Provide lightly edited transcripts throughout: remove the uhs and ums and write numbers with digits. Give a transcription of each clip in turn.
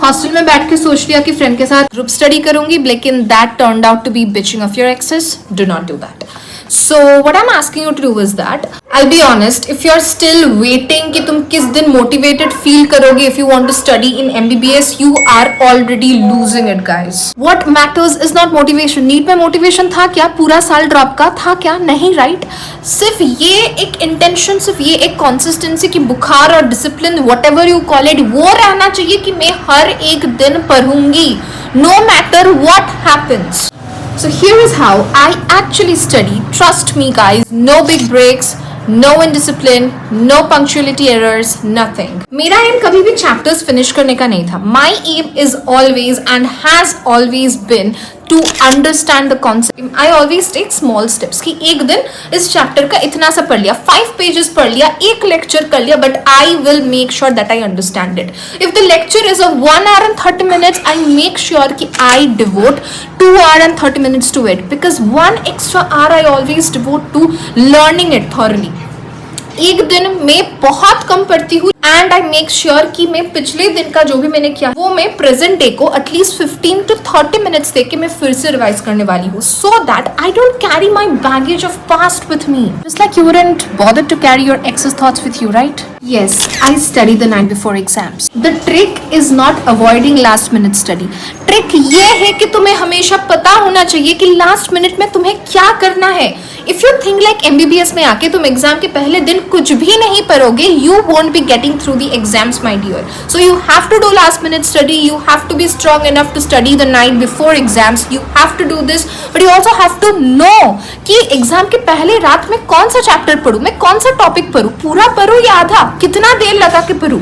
Hostel में बैठ के सोच लिया कि फ्रेंड के साथ ग्रुप स्टडी करूंगी, लेकिन that turned out to be bitching of your excess. Do not do that. So what I'm asking you to do is that, I'll be honest, if you're still waiting कि तुम किस दिन motivated feel करोगे if you want to study in MBBS, you are already losing it, guys. What matters is not motivation. NEET में motivation था क्या? पूरा साल ड्रॉप का था क्या? नहीं, right? सिर्फ ये एक intention, सिर्फ ये एक consistency की बुखार और discipline, whatever you call it, वो रहना चाहिए कि मैं हर एक दिन पढ़ूंगी, no matter what happens. So here is how I actually study. Trust me, guys, no big breaks, no indiscipline, no punctuality errors, nothing. मेरा aim कभी भी chapters finish करने का नहीं था. My aim is always and has always been to understand the concept. I always take small steps कि एक दिन इस chapter का इतना सा पढ़ लिया, 5 pages पढ़ लिया, एक lecture कर लिया, but I will make sure that I understand it. If the lecture is of 1 hour and 30 minutes, I make sure कि I devote 2 hour and 30 minutes to it, because 1 extra hour I always devote to learning it thoroughly. एक दिन में बहुत कम पढ़ती हूँ and I make sure कि मैं पिछले दिन का जो भी मैंने किया वो मैं प्रेजेंट डे को एटलीस्ट 15 to 30 मिनट्स दे के मैं फिर से रिवाइज करने वाली हूँ, so that I don't carry my baggage of past with me. Just like you wouldn't bother to carry your excess thoughts with you, right? Yes, I study the night before exams. The trick is not avoiding last minute study. Trick ये है कि तुम्हें हमेशा पता होना चाहिए कि last minute में तुम्हें क्या करना है. If you think like MBBS में आके तुम एग्जाम के पहले दिन कुछ भी नहीं पढ़ोगे, you won't be getting through the exams, my dear. So you have to do last minute study. You have to be strong enough to study the night before exams. You have to do this, but you also have to know कि exam के पहले रात में कौन सा chapter पढ़ूं, मैं कौन सा टॉपिक पढ़ूं, पूरा पढ़ूं या आधा, कितना देर लगा के पढ़ूं.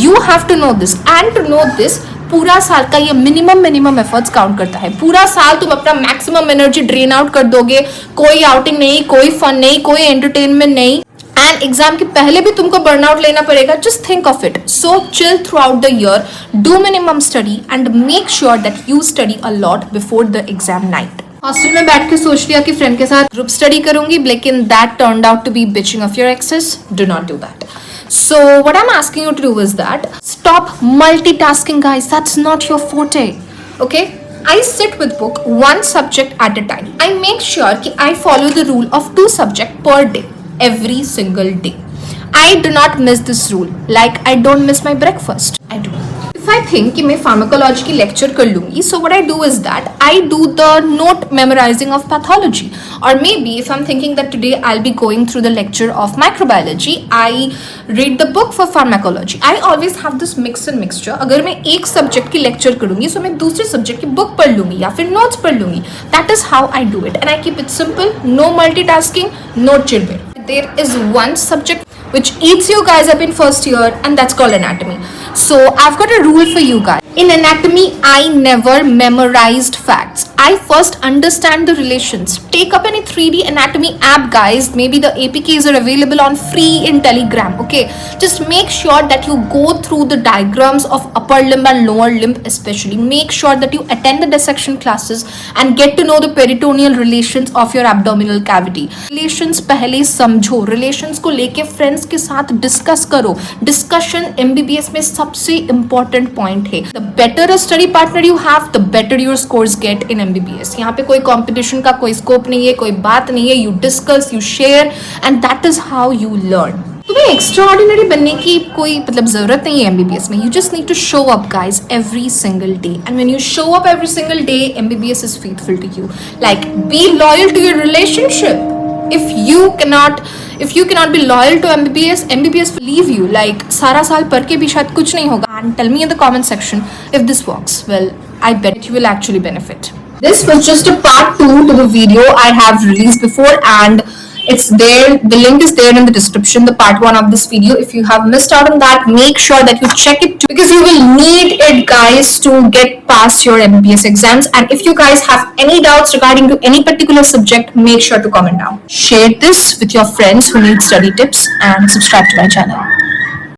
You have to know this, and to know this पूरा साल का ये मिनिमम एफर्ट्स काउंट करता है. पूरा साल तुम अपना मैक्सिमम एनर्जी ड्रेन आउट कर दोगे, कोई आउटिंग नहीं, कोई फन नहीं, कोई एंटरटेनमेंट नहीं, एंड एग्जाम के पहले भी तुमको बर्नआउट लेना पड़ेगा. Just think of it. So chill through out the year, do minimum study and make sure that you study a lot before the exam night. Hostel में बैठ के सोच लिया कि फ्रेंड के साथ ग्रुप स्टडी करूंगी, लेकिन that turned out to be bitching of your excess. Do not do that. So what I'm asking you to do is that stop multitasking, guys. That's not your forte. Okay? I sit with book one subject at a time. I make sure कि I follow the rule of 2 subjects per day, every single day. I do not miss this rule. Like I don't miss my breakfast. I do. If I think कि मैं pharmacology की lecture कर लूँगी, so what I do is that I do the note memorizing of pathology. Or maybe if I'm thinking that today I'll be going through the lecture of microbiology, I read the book for pharmacology. I always have this mix and mixture. अगर मैं एक subject की lecture करूँगी, so मैं दूसरे subject की book पढ़ लूँगी या फिर notes पढ़ लूँगी. That is how I do it, and I keep it simple. No multitasking, no chit-chat. There is one subject which eats you guys up in first year, and that's called anatomy. So I've got a rule for you guys. In anatomy, I never memorized facts. I first understand the relations. Take up any 3D anatomy app, guys. Maybe the APKs are available on free in Telegram. Okay, just make sure that you go through the diagrams of upper limb and lower limb especially. Make sure that you attend the dissection classes and get to know the peritoneal relations of your abdominal cavity. Relations पहले समझो. Relations को लेके friends के साथ discuss करो. Discussion MBBS में सबसे important point है. The better a study partner you have, the better your scores get in MBBS. यहाँ पे कोई competition का कोई scope नहीं है, कोई बात नहीं है. You discuss, you share, and that is how you learn. तुम्हें extraordinary बनने की कोई मतलब जरूरत नहीं है MBBS में. You just need to show up, guys, every single day. And when you show up every single day, MBBS is faithful to you. Like, be loyal to your relationship. If you cannot be loyal to MBBS will leave you. Like, सारा साल पढ़ के भी शायद कुछ नहीं होगा. And tell me in the comment section if this works. Well, I bet you will actually benefit. This was just a part 2 to the video I have released before, and it's there. The link is there in the description, the part 1 of this video. If you have missed out on that, make sure that you check it too, because you will need it, guys, to get past your MBBS exams. And if you guys have any doubts regarding to any particular subject, make sure to comment down. Share this with your friends who need study tips, and subscribe to my channel.